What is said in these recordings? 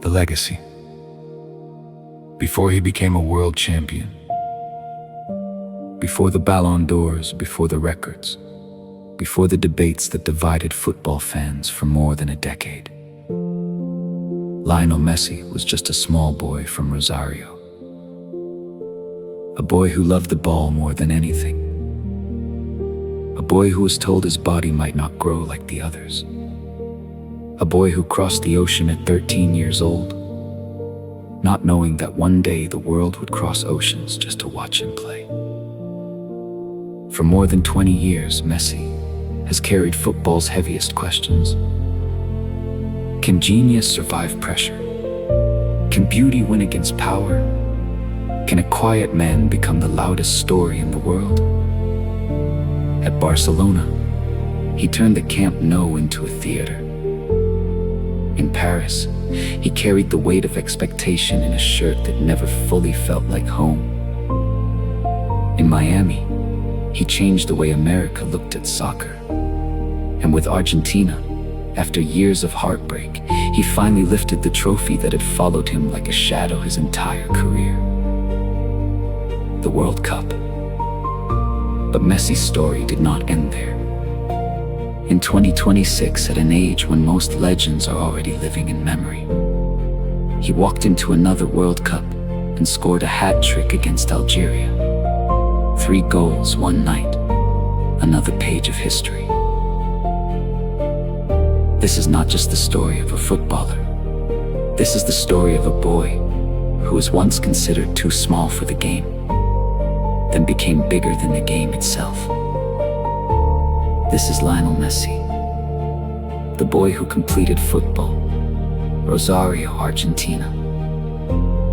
The legacy. Before he became a world champion, before the Ballon d'Ors, before the records, before the debates that divided football fans for more than a decade, Lionel Messi was just a small boy from Rosario. A boy who loved the ball more than anything. A boy who was told his body might not grow like the others. A boy who crossed the ocean at 13 years old, not knowing that one day the world would cross oceans just to watch him play. For more than 20 years, Messi has carried football's heaviest questions. Can genius survive pressure? Can beauty win against power? Can a quiet man become the loudest story in the world? At Barcelona, he turned the Camp Nou into a theater. In Paris, he carried the weight of expectation in a shirt that never fully felt like home. In Miami, he changed the way America looked at soccer. And with Argentina, after years of heartbreak, he finally lifted the trophy that had followed him like a shadow his entire career. The World Cup. But Messi's story did not end there. In 2026, at an age when most legends are already living in memory, he walked into another World Cup and scored a hat trick against Algeria. 3 goals one night, another page of history. This is not just the story of a footballer. This is the story of a boy who was once considered too small for the game, then became bigger than the game itself. This is Lionel Messi, the boy who completed football. Rosario, Argentina.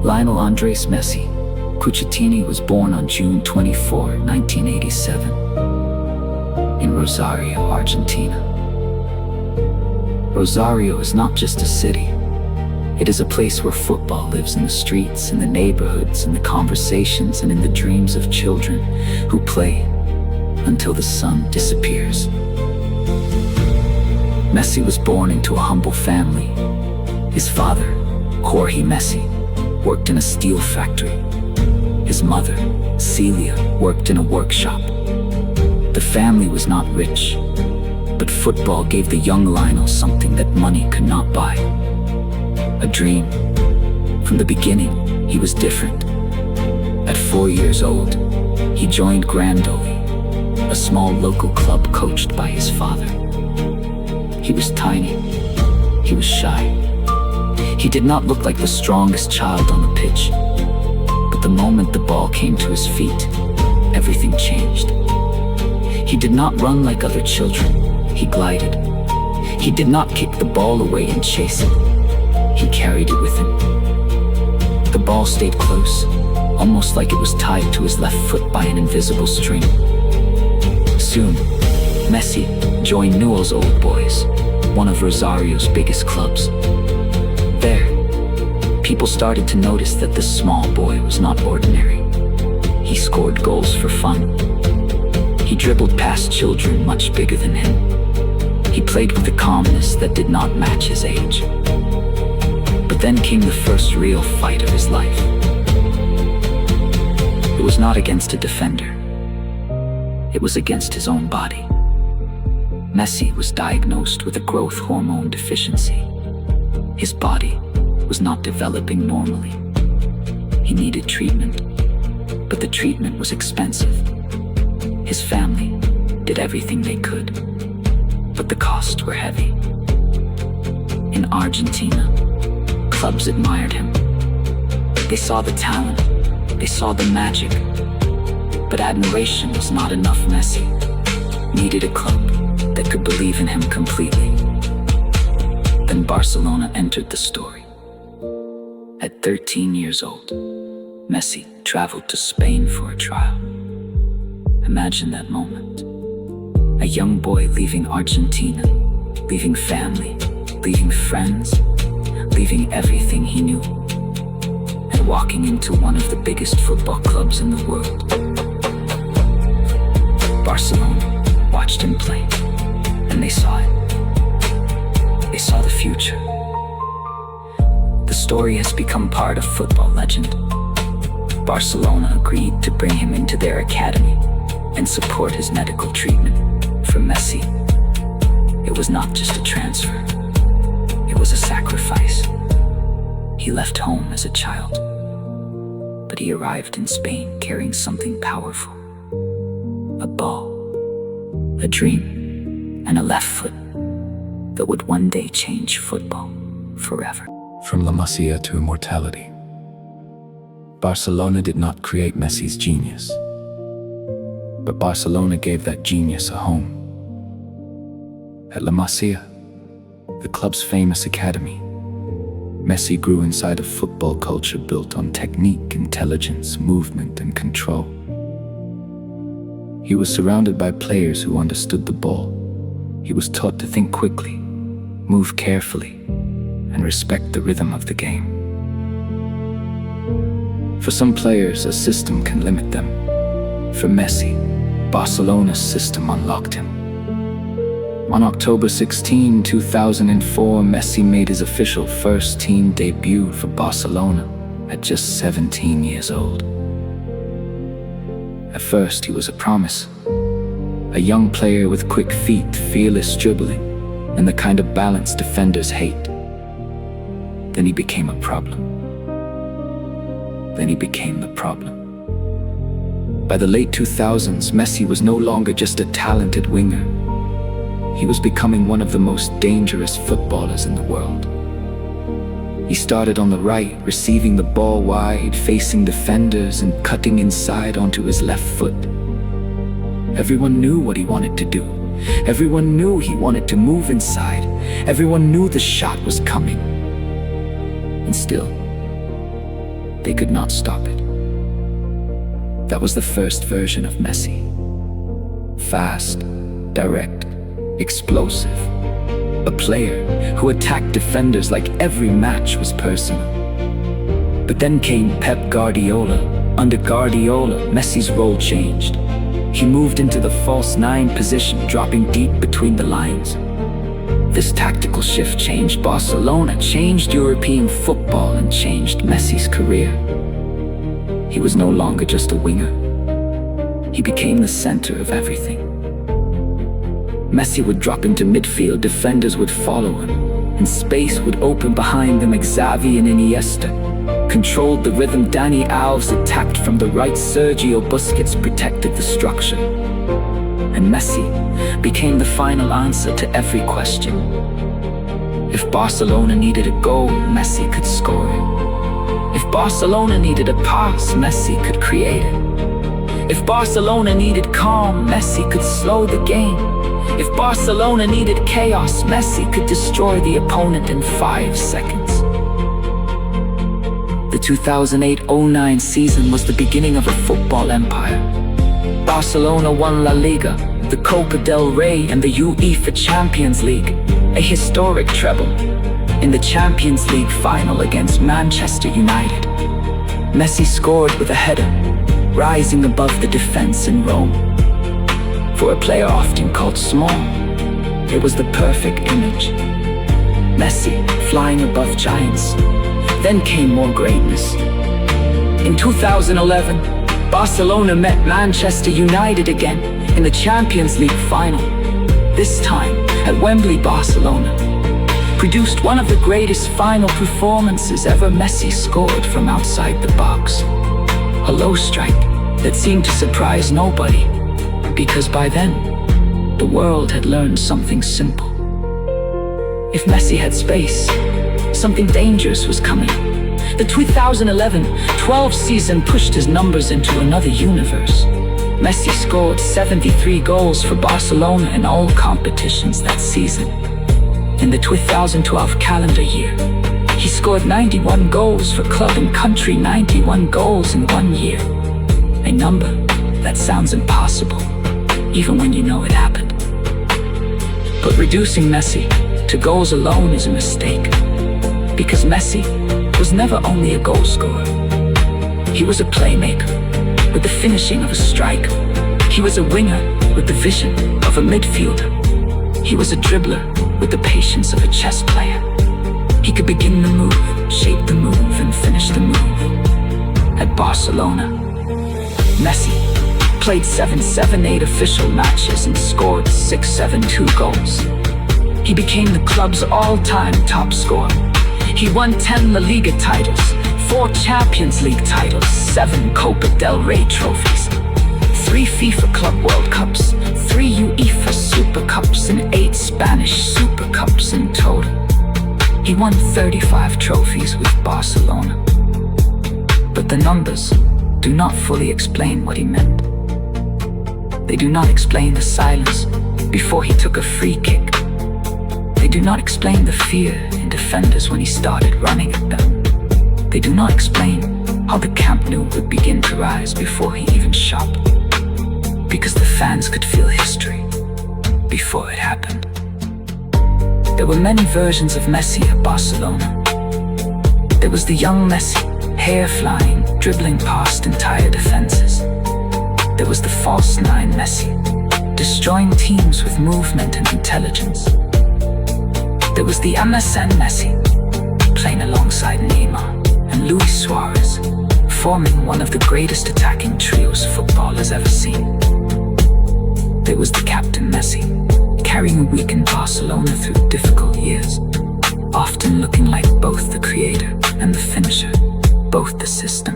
Lionel Andres Messi Cuccittini was born on June 24, 1987, in Rosario, Argentina. Rosario is not just a city. It is a place where football lives in the streets, in the neighborhoods, in the conversations, and in the dreams of children who play until the sun disappears. Messi was born into a humble family. His father, Jorge Messi, worked in a steel factory. His mother, Celia, worked in a workshop. The family was not rich, but football gave the young Lionel something that money could not buy. A dream. From the beginning, he was different. At 4 years old, he joined Grandoli, a small local club coached by his father. He was tiny. He was shy. He did not look like the strongest child on the pitch. But the moment the ball came to his feet, everything changed. He did not run like other children. He glided. He did not kick the ball away and chase it. He carried it with him. The ball stayed close, almost like it was tied to his left foot by an invisible string. Soon, Messi joined Newell's Old Boys, one of Rosario's biggest clubs. There, people started to notice that this small boy was not ordinary. He scored goals for fun. He dribbled past children much bigger than him. He played with a calmness that did not match his age. But then came the first real fight of his life. It was not against a defender. It was against his own body. Messi was diagnosed with a growth hormone deficiency. His body was not developing normally. He needed treatment, but the treatment was expensive. His family did everything they could, but the costs were heavy. In Argentina, clubs admired him. They saw the talent, they saw the magic, but admiration was not enough. Messi needed a club that could believe in him completely. Then Barcelona entered the story. At 13 years old, Messi traveled to Spain for a trial. Imagine that moment. A young boy leaving Argentina, leaving family, leaving friends, leaving everything he knew, and walking into one of the biggest football clubs in the world. Barcelona watched him play, and they saw it. They saw the future. The story has become part of football legend. Barcelona agreed to bring him into their academy and support his medical treatment. For Messi, it was not just a transfer, it was a sacrifice. He left home as a child, but he arrived in Spain carrying something powerful. A ball, a dream, and a left foot that would one day change football forever. From La Masia to immortality, Barcelona did not create Messi's genius, but Barcelona gave that genius a home. At La Masia, the club's famous academy, Messi grew inside a football culture built on technique, intelligence, movement, and control. He was surrounded by players who understood the ball. He was taught to think quickly, move carefully, and respect the rhythm of the game. For some players, a system can limit them. For Messi, Barcelona's system unlocked him. On October 16, 2004, Messi made his official first-team debut for Barcelona at just 17 years old. At first, he was a promise, a young player with quick feet, fearless dribbling, and the kind of balance defenders hate. Then he became a problem. By the late 2000s, Messi was no longer just a talented winger. He was becoming one of the most dangerous footballers in the world. He started on the right, receiving the ball wide, facing defenders, and cutting inside onto his left foot. Everyone knew what he wanted to do. Everyone knew he wanted to move inside. Everyone knew the shot was coming. And still, they could not stop it. That was the first version of Messi. Fast, direct, explosive. A player who attacked defenders like every match was personal. But then came Pep Guardiola. Under Guardiola, Messi's role changed. He moved into the false nine position, dropping deep between the lines. This tactical shift changed Barcelona, changed European football, and changed Messi's career. He was no longer just a winger. He became the center of everything. Messi would drop into midfield, defenders would follow him, and space would open behind them. Xavi and Iniesta controlled the rhythm. Dani Alves attacked from the right. Sergio Busquets protected the structure. And Messi became the final answer to every question. If Barcelona needed a goal, Messi could score it. If Barcelona needed a pass, Messi could create it. If Barcelona needed calm, Messi could slow the game. If Barcelona needed chaos, Messi could destroy the opponent in 5 seconds. The 2008-09 season was the beginning of a football empire. Barcelona won La Liga, the Copa del Rey, and the UEFA Champions League, a historic treble. In the Champions League final against Manchester United, Messi scored with a header, rising above the defense in Rome. For a player often called small, it was the perfect image. Messi flying above giants. Then came more greatness. In 2011, Barcelona met Manchester United again in the Champions League final. This time at Wembley. Barcelona produced one of the greatest final performances ever. Messi scored from outside the box, a low strike that seemed to surprise nobody, because by then, the world had learned something simple. If Messi had space, something dangerous was coming. The 2011-12 season pushed his numbers into another universe. Messi scored 73 goals for Barcelona in all competitions that season. In the 2012 calendar year, he scored 91 goals for club and country. 91 goals in 1 year. A number that sounds impossible, even when you know it happened. But reducing Messi to goals alone is a mistake, because Messi was never only a goal scorer. He was a playmaker with the finishing of a striker. He was a winger with the vision of a midfielder. He was a dribbler with the patience of a chess player. He could begin the move, shaped the move and finished the move. At Barcelona, Messi played 7-7-8 official matches and scored 6-7-2 goals. He became the club's all-time top scorer. He won 10 La Liga titles, 4 Champions League titles, 7 Copa del Rey trophies, 3 FIFA Club World Cups, 3 UEFA Super Cups, and 8 Spanish Super Cups in total. He won 35 trophies with Barcelona. But the numbers do not fully explain what he meant. They do not explain the silence before he took a free kick. They do not explain the fear in defenders when he started running at them. They do not explain how the Camp Nou would begin to rise before he even shot. Because the fans could feel history before it happened. There were many versions of Messi at Barcelona. There was the young Messi, hair flying, dribbling past entire defenses. There was the false nine Messi, destroying teams with movement and intelligence. There was the MSN Messi, playing alongside Neymar and Luis Suarez, forming one of the greatest attacking trios football has ever seen. There was the captain Messi, carrying a weakened Barcelona through difficult years, often looking like both the creator and the finisher, both the system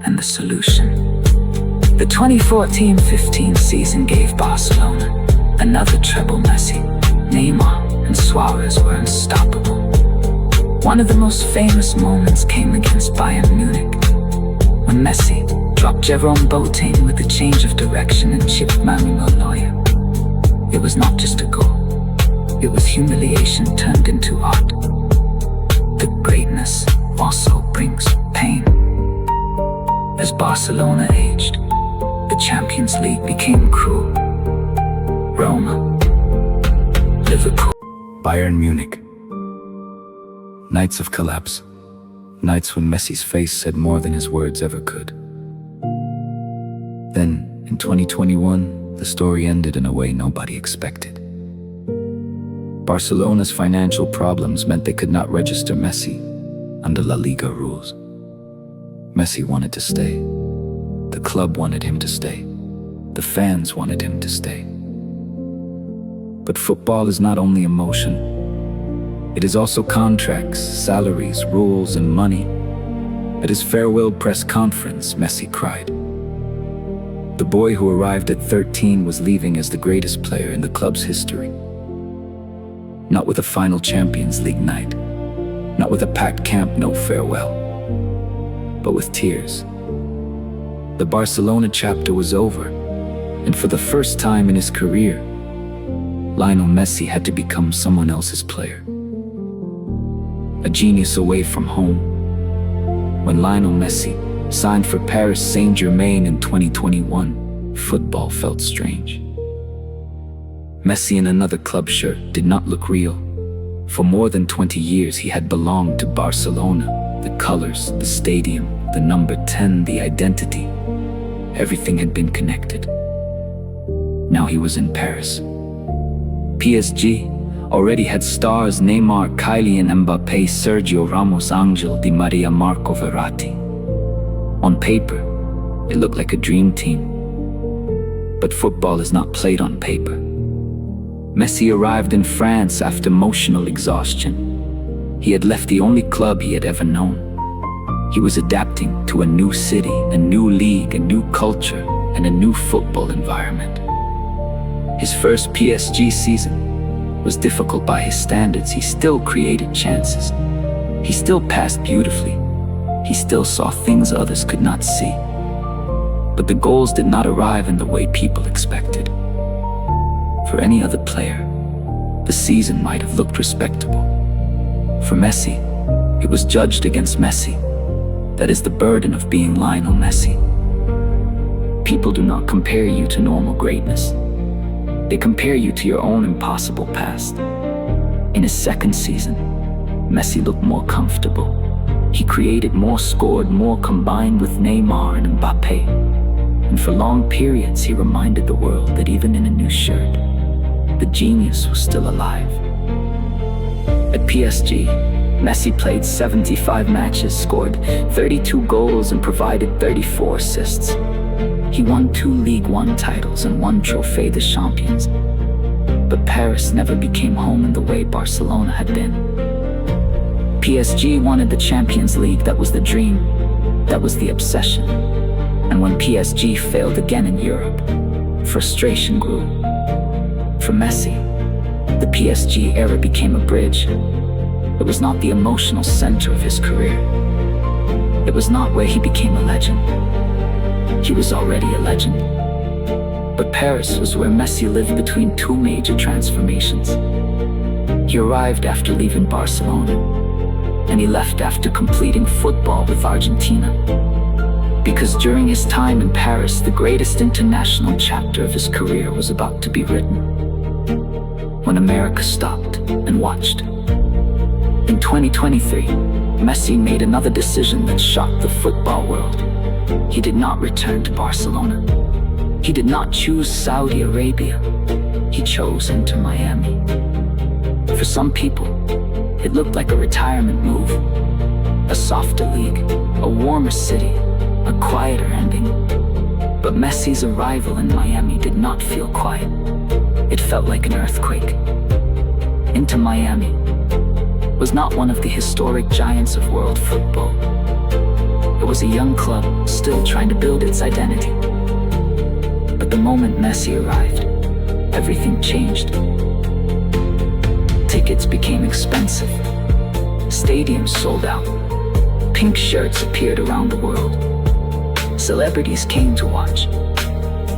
and the solution. The 2014-15 season gave Barcelona another treble. Messi, Neymar, and Suarez were unstoppable. One of the most famous moments came against Bayern Munich, when Messi dropped Jerome Boateng with a change of direction and chipped Manuel Neuer. It was not just a goal, it was humiliation turned into art. The greatness also brings pain. As Barcelona aged, the Champions League became cruel. Roma, Liverpool, Bayern Munich. Nights of collapse. Nights when Messi's face said more than his words ever could. Then, in 2021, the story ended in a way nobody expected. Barcelona's financial problems meant they could not register Messi under La Liga rules. Messi wanted to stay. The club wanted him to stay. The fans wanted him to stay. But football is not only emotion. It is also contracts, salaries, rules, and money. At his farewell press conference, Messi cried. The boy who arrived at 13 was leaving as the greatest player in the club's history. Not with a final Champions League night, not with a packed Camp Nou farewell, but with tears. The Barcelona chapter was over, and for the first time in his career, Lionel Messi had to become someone else's player. A genius away from home. When Lionel Messi signed for Paris Saint-Germain in 2021, football felt strange. Messi in another club shirt did not look real. For more than 20 years he had belonged to Barcelona. The colors, the stadium, the number 10, the identity. Everything had been connected. Now he was in Paris. PSG already had stars Neymar, Kylian Mbappé, Sergio Ramos, Angel Di Maria, Marco Verratti. On paper, it looked like a dream team. But football is not played on paper. Messi arrived in France after emotional exhaustion. He had left the only club he had ever known. He was adapting to a new city, a new league, a new culture, and a new football environment. His first PSG season was difficult by his standards. He still created chances. He still passed beautifully. He still saw things others could not see. But the goals did not arrive in the way people expected. For any other player, the season might have looked respectable. For Messi, it was judged against Messi. That is the burden of being Lionel Messi. People do not compare you to normal greatness. They compare you to your own impossible past. In his second season, Messi looked more comfortable. He created more, scored more, combined with Neymar and Mbappé. And for long periods, he reminded the world that even in a new shirt, the genius was still alive. At PSG, Messi played 75 matches, scored 32 goals and provided 34 assists. He won 2 League One titles and 1 Trophée des Champions. But Paris never became home in the way Barcelona had been. PSG wanted the Champions League. That was the dream. That was the obsession. And when PSG failed again in Europe, frustration grew. For Messi, the PSG era became a bridge. It was not the emotional center of his career. It was not where he became a legend. He was already a legend. But Paris was where Messi lived between 2 major transformations. He arrived after leaving Barcelona, and he left after completing football with Argentina. Because during his time in Paris, the greatest international chapter of his career was about to be written. When America stopped and watched. In 2023, Messi made another decision that shocked the football world. He did not return to Barcelona. He did not choose Saudi Arabia. He chose Inter Miami. For some people, it looked like a retirement move. A softer league, a warmer city, a quieter ending. But Messi's arrival in Miami did not feel quiet. It felt like an earthquake. Inter Miami was not one of the historic giants of world football. It was a young club still trying to build its identity. But the moment Messi arrived, everything changed. Tickets became expensive. Stadiums sold out. Pink shirts appeared around the world. Celebrities came to watch.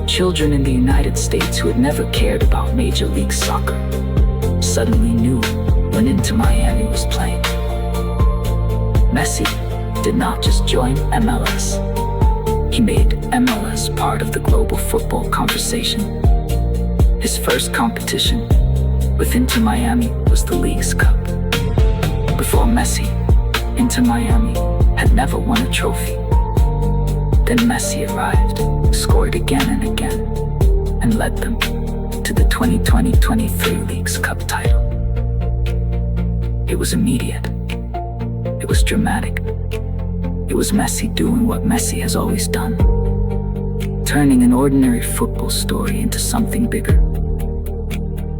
Children in the United States who had never cared about Major League Soccer suddenly knew when Inter Miami was playing. Messi did not just join MLS. He made MLS part of the global football conversation. His first competition with Inter Miami was the Leagues Cup. Before Messi, Inter Miami had never won a trophy. Then Messi arrived, scored again and again, and led them to the 2020-23 Leagues Cup title. It was immediate. It was dramatic. It was Messi doing what Messi has always done, turning an ordinary football story into something bigger.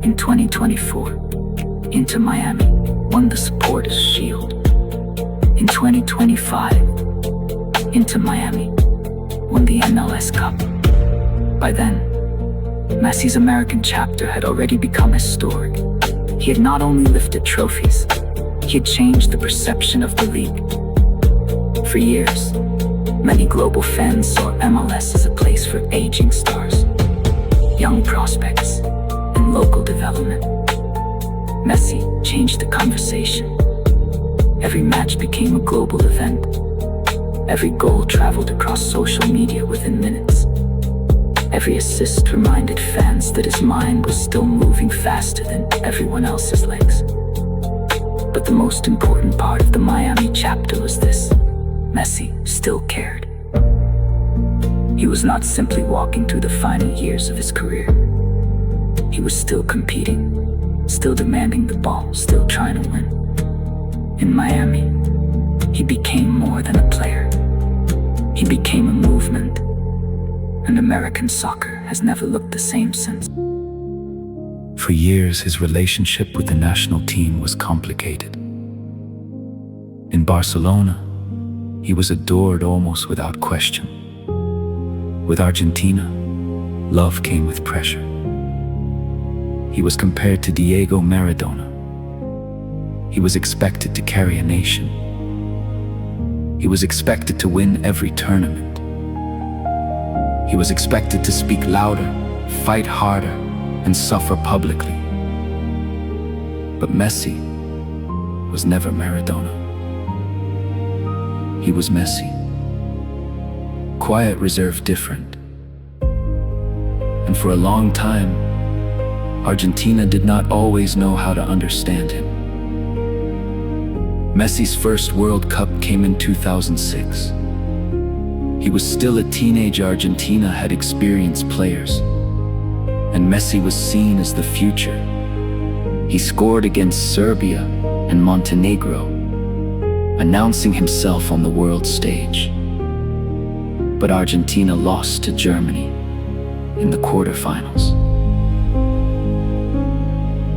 In 2024, Inter Miami won the Supporters' Shield. In 2025, Inter Miami won the MLS Cup. By then, Messi's American chapter had already become historic. He had not only lifted trophies, he had changed the perception of the league. For years, many global fans saw MLS as a place for aging stars, young prospects, and local development. Messi changed the conversation. Every match became a global event. Every goal traveled across social media within minutes. Every assist reminded fans that his mind was still moving faster than everyone else's legs. But the most important part of the Miami chapter was this: Messi still cared. He was not simply walking through the final years of his career. He was still competing, still demanding the ball, still trying to win. In Miami, he became more than a player. He became a movement, and American soccer has never looked the same since. For years, his relationship with the national team was complicated. In Barcelona, he was adored almost without question. With Argentina, love came with pressure. He was compared to Diego Maradona. He was expected to carry a nation. He was expected to win every tournament. He was expected to speak louder, fight harder, and suffer publicly. But Messi was never Maradona. He was Messi. Quiet, reserved, different. And for a long time, Argentina did not always know how to understand him. Messi's first World Cup came in 2006. He was still a teenage. Argentina had experienced players, and Messi was seen as the future. He scored against Serbia and Montenegro, announcing himself on the world stage. But Argentina lost to Germany in the quarterfinals.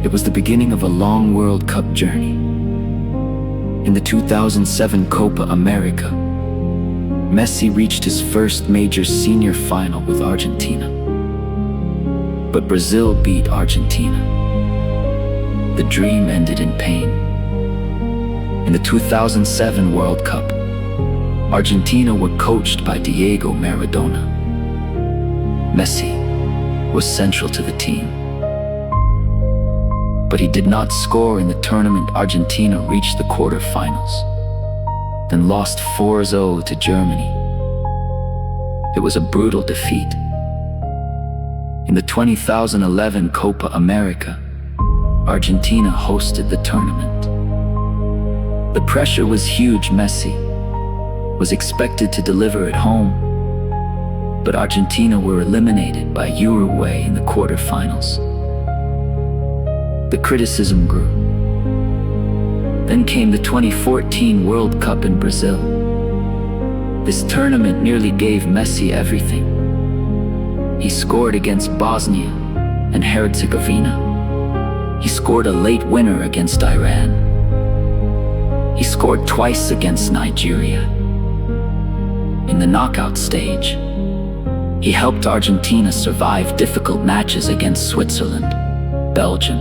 It was the beginning of a long World Cup journey. In the 2007 Copa America, Messi reached his first major senior final with Argentina. But Brazil beat Argentina. The dream ended in pain. In the 2007 World Cup, Argentina were coached by Diego Maradona. Messi was central to the team. But he did not score in the tournament. Argentina reached the quarterfinals, then lost 4-0 to Germany. It was a brutal defeat. In the 2011 Copa America, Argentina hosted the tournament. The pressure was huge. Messi was expected to deliver at home, but Argentina were eliminated by Uruguay in the quarterfinals. The criticism grew. Then came the 2014 World Cup in Brazil. This tournament nearly gave Messi everything. He scored against Bosnia and Herzegovina. He scored a late winner against Iran. He scored twice against Nigeria. In the knockout stage, he helped Argentina survive difficult matches against Switzerland, Belgium,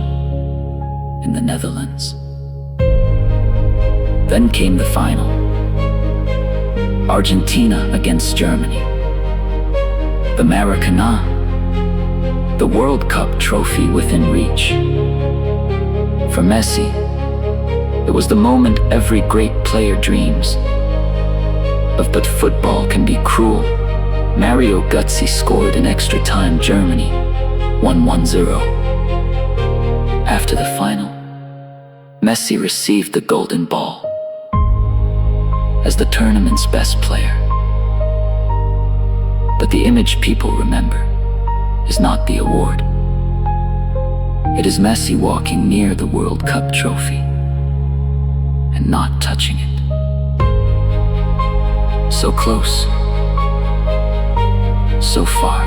and the Netherlands. Then came the final. Argentina against Germany. The Maracanã, the World Cup trophy within reach. For Messi, it was the moment every great player dreams of, but football can be cruel. Mario Götze scored in extra time. Germany won 1-0. After the final, Messi received the Golden Ball as the tournament's best player. But the image people remember is not the award. It is Messi walking near the World Cup trophy and not touching it. So close, so far.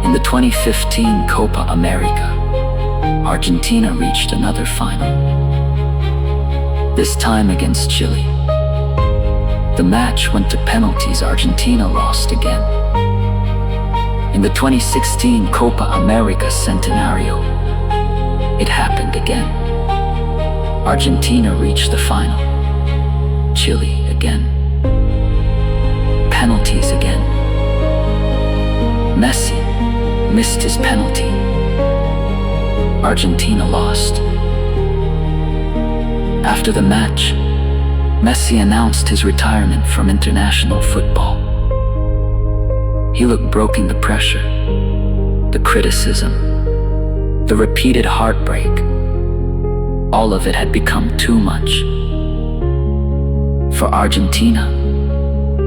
In the 2015 Copa America, Argentina reached another final, this time against Chile. The match went to penalties. Argentina lost again. In the 2016 Copa America Centenario, it happened again. Argentina reached the final. Chile again. Penalties again. Messi missed his penalty. Argentina lost. After the match, Messi announced his retirement from international football. He looked broken. The pressure, the criticism, the repeated heartbreak, all of it had become too much. For Argentina,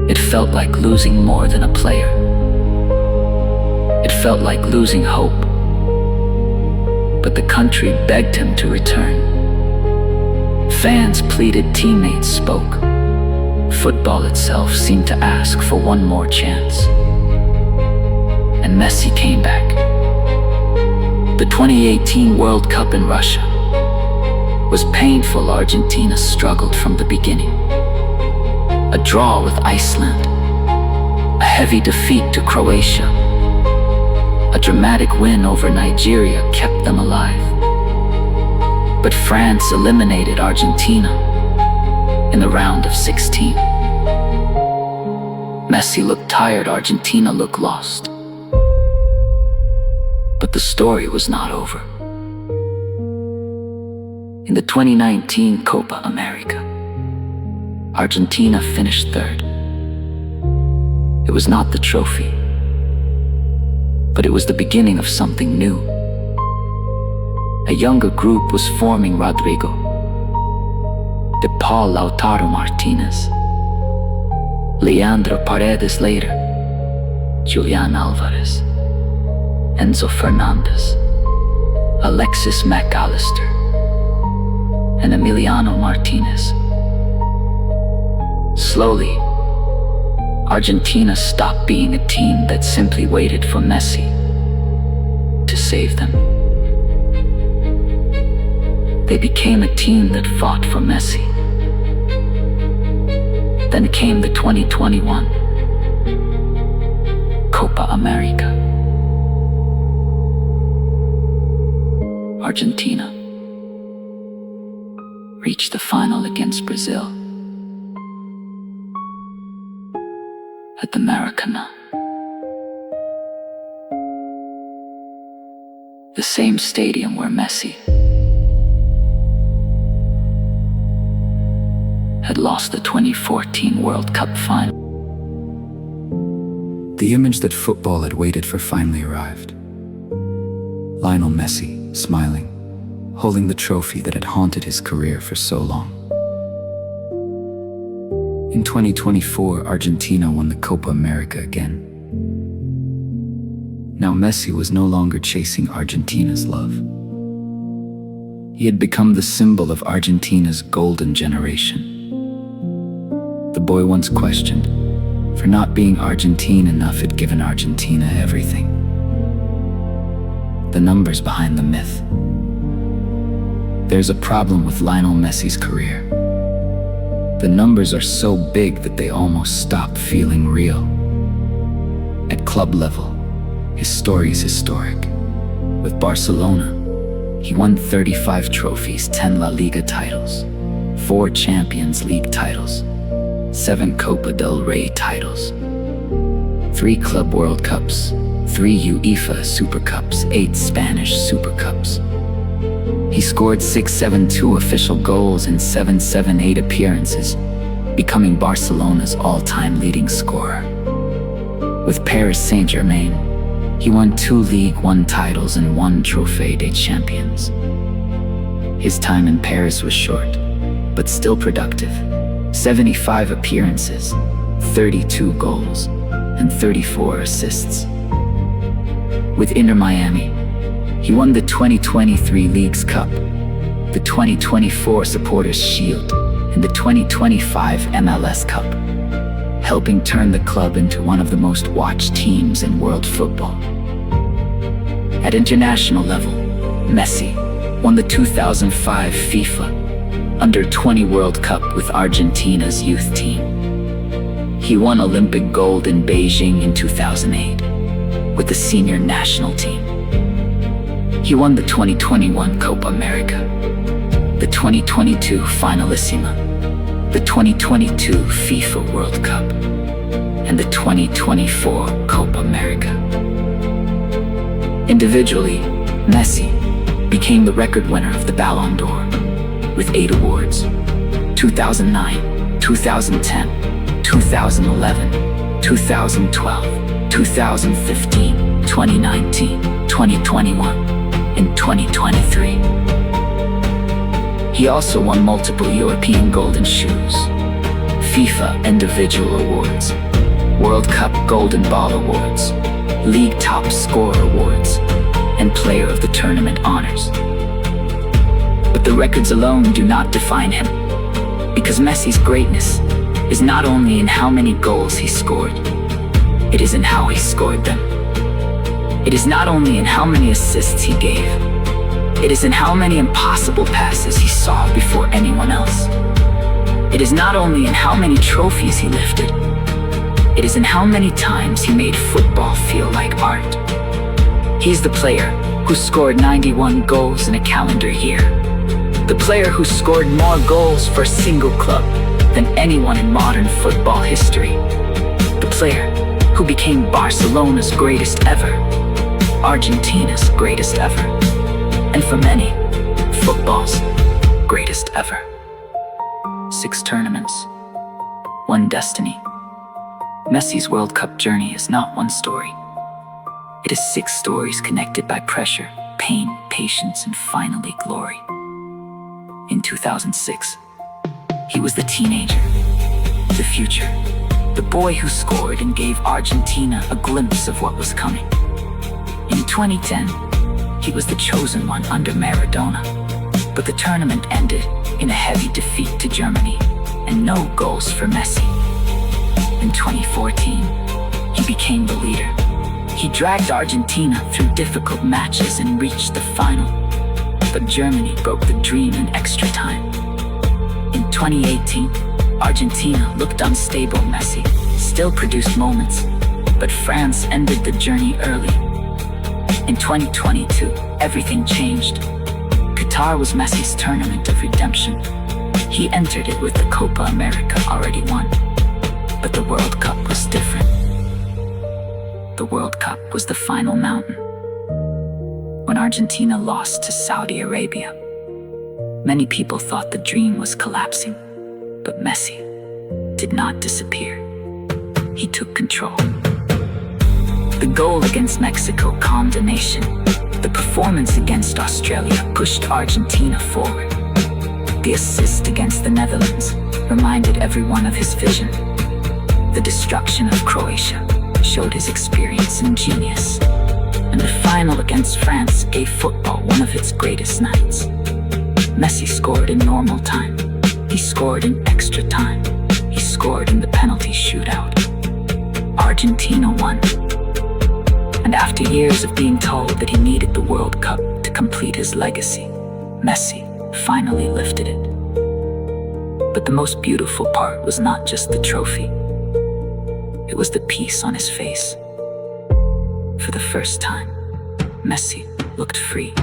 it felt like losing more than a player. It felt like losing hope. But the country begged him to return. Fans pleaded, teammates spoke. Football itself seemed to ask for one more chance. And Messi came back. The 2018 World Cup in Russia was painful. Argentina struggled from the beginning. A draw with Iceland, a heavy defeat to Croatia, a dramatic win over Nigeria kept them alive. But France eliminated Argentina in the round of 16. Messi looked tired. Argentina looked lost. But the story was not over. In the 2019 Copa America, Argentina finished third. It was not the trophy, but it was the beginning of something new. A younger group was forming. Rodrigo, De Paul, Lautaro Martinez, Leandro Paredes later, Julian Alvarez, Enzo Fernandez, Alexis McAllister, and Emiliano Martinez. Slowly, Argentina stopped being a team that simply waited for Messi to save them. They became a team that fought for Messi. Then came the 2021 Copa America. Argentina reached the final against Brazil at the Maracanã. The same stadium where Messi had lost the 2014 World Cup final. The image that football had waited for finally arrived. Lionel Messi, smiling, holding the trophy that had haunted his career for so long. In 2024, Argentina won the Copa America again. Now Messi was no longer chasing Argentina's love. He had become the symbol of Argentina's golden generation. The boy once questioned, for not being Argentine enough had given Argentina everything. The numbers behind the myth. There's a problem with Lionel Messi's career. The numbers are so big that they almost stop feeling real. At club level, his story is historic. With Barcelona, he won 35 trophies, 10 La Liga titles, 4 Champions League titles, 7 Copa del Rey titles, 3 Club World Cups, 3 UEFA Super Cups, 8 Spanish Super Cups. He scored 672 official goals in 778 appearances, becoming Barcelona's all-time leading scorer. With Paris Saint-Germain, he won 2 Ligue 1 titles and 1 Trophée des Champions. His time in Paris was short, but still productive. 75 appearances, 32 goals, and 34 assists. With Inter Miami, he won the 2023 Leagues Cup, the 2024 Supporters' Shield, and the 2025 MLS Cup, helping turn the club into one of the most watched teams in world football. At international level, Messi won the 2005 FIFA Under-20 World Cup with Argentina's youth team. He won Olympic gold in Beijing in 2008 with the senior national team. He won the 2021 Copa America, the 2022 Finalissima, the 2022 FIFA World Cup, and the 2024 Copa America. Individually, Messi became the record winner of the Ballon d'Or with 8 awards: 2009, 2010, 2011, 2012, 2015, 2019, 2021, and 2023. He also won multiple European Golden Shoes, FIFA Individual Awards, World Cup Golden Ball Awards, League Top Scorer Awards, and Player of the Tournament honors. But the records alone do not define him, because Messi's greatness is not only in how many goals he scored, it is in how he scored them. It is not only in how many assists he gave, it is in how many impossible passes he saw before anyone else. It is not only in how many trophies he lifted, it is in how many times he made football feel like art. He's the player who scored 91 goals in a calendar year. The player who scored more goals for a single club than anyone in modern football history. The player who became Barcelona's greatest ever, Argentina's greatest ever, and for many, football's greatest ever. 6 tournaments, 1 destiny. Messi's World Cup journey is not one story. It is 6 stories connected by pressure, pain, patience, and finally glory. In 2006, he was the teenager, the future, the boy who scored and gave Argentina a glimpse of what was coming. In 2010, he was the chosen one under Maradona, but the tournament ended in a heavy defeat to Germany, and no goals for Messi. In 2014, he became the leader. He dragged Argentina through difficult matches and reached the final. But Germany broke the dream in extra time. In 2018, Argentina looked unstable. Messi still produced moments, but France ended the journey early. In 2022, everything changed. Qatar was Messi's tournament of redemption. He entered it with the Copa America already won. But the World Cup was different. The World Cup was the final mountain. When Argentina lost to Saudi Arabia, many people thought the dream was collapsing. But Messi did not disappear. He took control. The goal against Mexico calmed the nation. The performance against Australia pushed Argentina forward. The assist against the Netherlands reminded everyone of his vision. The destruction of Croatia showed his experience and genius. And the final against France gave football one of its greatest nights. Messi scored in normal time. He scored in extra time. He scored in the penalty shootout. Argentina won. And after years of being told that he needed the World Cup to complete his legacy, Messi finally lifted it. But the most beautiful part was not just the trophy. It was the peace on his face. For the first time, Messi looked free.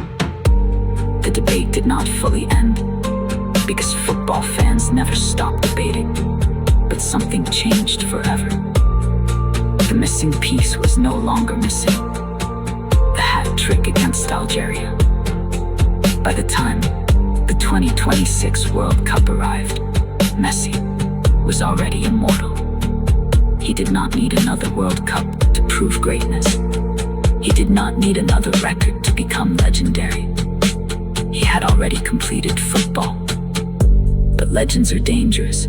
The debate did not fully end, because football fans never stopped debating. But something changed forever. The missing piece was no longer missing. The hat trick against Algeria. By the time the 2026 World Cup arrived, Messi was already immortal. He did not need another World Cup to prove greatness. He did not need another record to become legendary. He had already completed football. But legends are dangerous,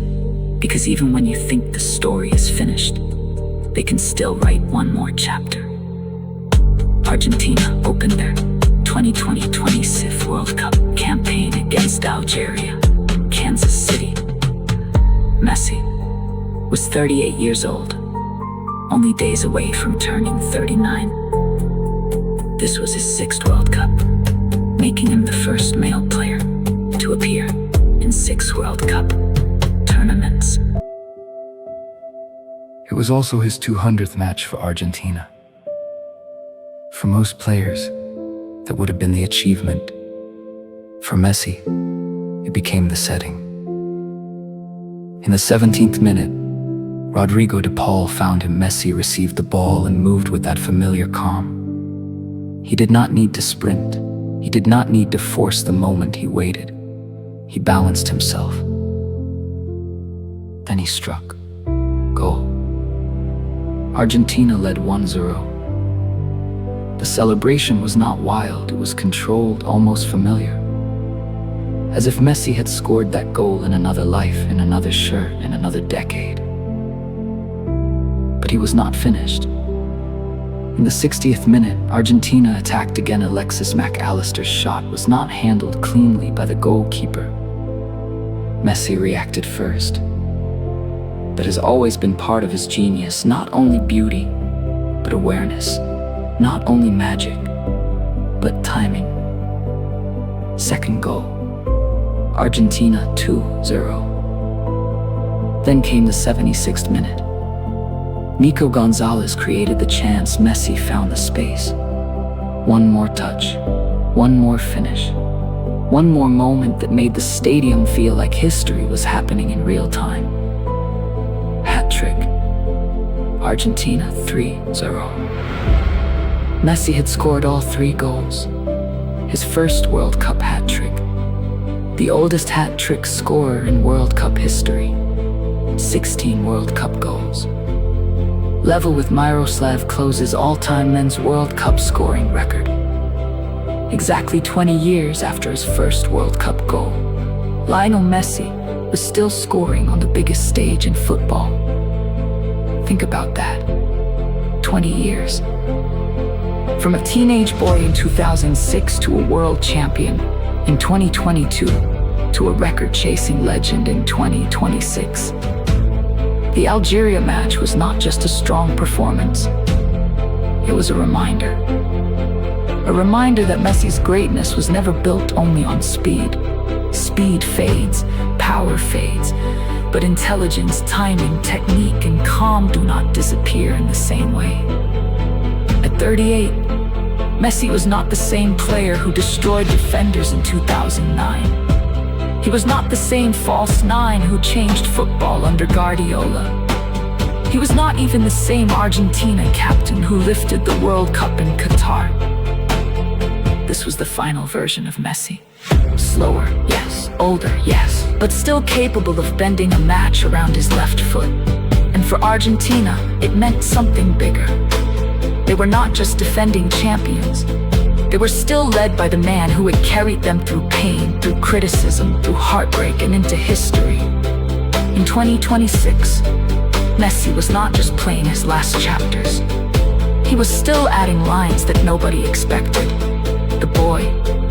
because even when you think the story is finished, they can still write one more chapter. Argentina opened their 2020-26 World Cup campaign against Algeria, Kansas City. Messi was 38 years old, only days away from turning 39. This was his 6th World Cup, making him the first male player to appear in 6 World Cup tournaments. It was also his 200th match for Argentina. For most players, that would have been the achievement. For Messi, it became the setting. In the 17th minute, Rodrigo de Paul found him. Messi received the ball and moved with that familiar calm. He did not need to sprint. He did not need to force the moment. He waited. He balanced himself. Then he struck. Goal. Argentina led 1-0. The celebration was not wild. It was controlled, almost familiar. As if Messi had scored that goal in another life, in another shirt, in another decade. But he was not finished. In the 60th minute, Argentina attacked again. Alexis Mac Allister's shot was not handled cleanly by the goalkeeper. Messi reacted first. That has always been part of his genius, not only beauty, but awareness. Not only magic, but timing. Second goal. Argentina 2-0. Then came the 76th minute. Nico Gonzalez created the chance. Messi found the space. One more touch, one more finish, one more moment that made the stadium feel like history was happening in real time. Hat trick. Argentina 3-0. Messi had scored all 3 goals. His first World Cup hat trick. The oldest hat trick scorer in World Cup history. 16 World Cup goals. Level with Miroslav Klose's all-time men's World Cup scoring record. Exactly 20 years after his first World Cup goal, Lionel Messi was still scoring on the biggest stage in football. Think about that. 20 years. From a teenage boy in 2006 to a world champion in 2022, to a record-chasing legend in 2026. The Algeria match was not just a strong performance. It was a reminder. A reminder that Messi's greatness was never built only on speed. Speed fades, power fades, but intelligence, timing, technique, and calm do not disappear in the same way. At 38, Messi was not the same player who destroyed defenders in 2009. He was not the same false nine who changed football under Guardiola. He was not even the same Argentina captain who lifted the World Cup in Qatar. This was the final version of Messi. Slower, yes. Older, yes. But still capable of bending a match around his left foot. And for Argentina, it meant something bigger. They were not just defending champions. They were still led by the man who had carried them through pain, through criticism, through heartbreak, and into history. In 2026, Messi was not just playing his last chapters. He was still adding lines that nobody expected. The boy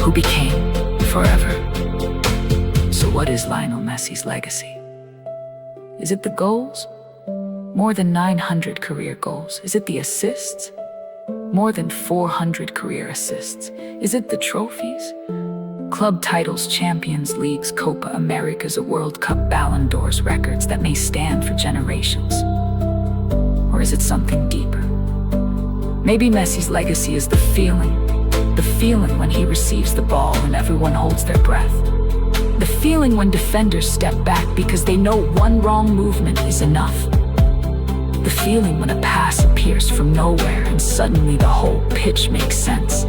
who became forever. So what is Lionel Messi's legacy? Is it the goals? More than 900 career goals. Is it the assists? More than 400 career assists. Is it the trophies? Club titles, Champions Leagues, Copa Americas, a World Cup, Ballon d'Ors, records that may stand for generations. Or is it something deeper? Maybe Messi's legacy is the feeling when he receives the ball and everyone holds their breath. The feeling when defenders step back because they know one wrong movement is enough. The feeling when a pass appears from nowhere and suddenly the whole pitch makes sense.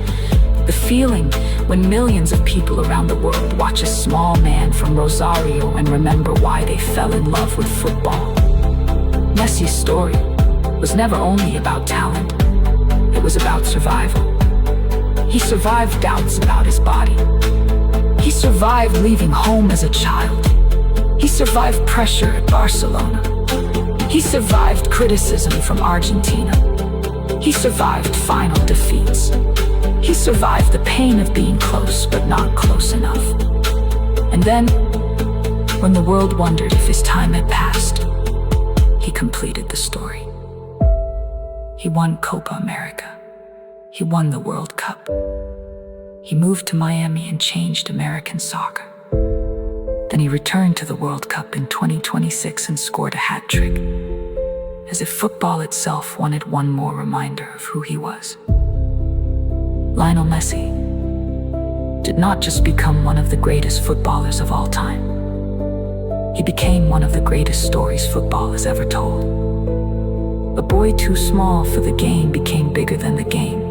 The feeling when millions of people around the world watch a small man from Rosario and remember why they fell in love with football. Messi's story was never only about talent. It was about survival. He survived doubts about his body. He survived leaving home as a child. He survived pressure at Barcelona. He survived criticism from Argentina. He survived final defeats. He survived the pain of being close but not close enough. And then, when the world wondered if his time had passed, he completed the story. He won Copa America. He won the World Cup. He moved to Miami and changed American soccer. Then he returned to the World Cup in 2026 and scored a hat-trick, as if football itself wanted one more reminder of who he was. Lionel Messi did not just become one of the greatest footballers of all time. He became one of the greatest stories football has ever told. A boy too small for the game became bigger than the game.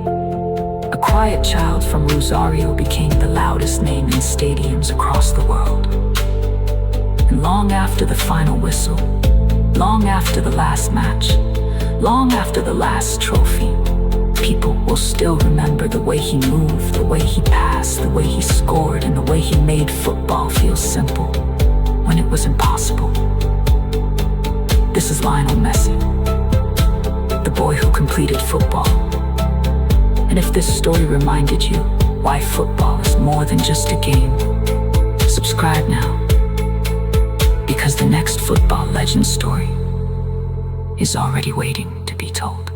A quiet child from Rosario became the loudest name in stadiums across the world. And long after the final whistle, long after the last match, long after the last trophy, people will still remember the way he moved, the way he passed, the way he scored, and the way he made football feel simple when it was impossible. This is Lionel Messi, the boy who completed football. And if this story reminded you why football is more than just a game, subscribe now, because the next football legend story is already waiting to be told.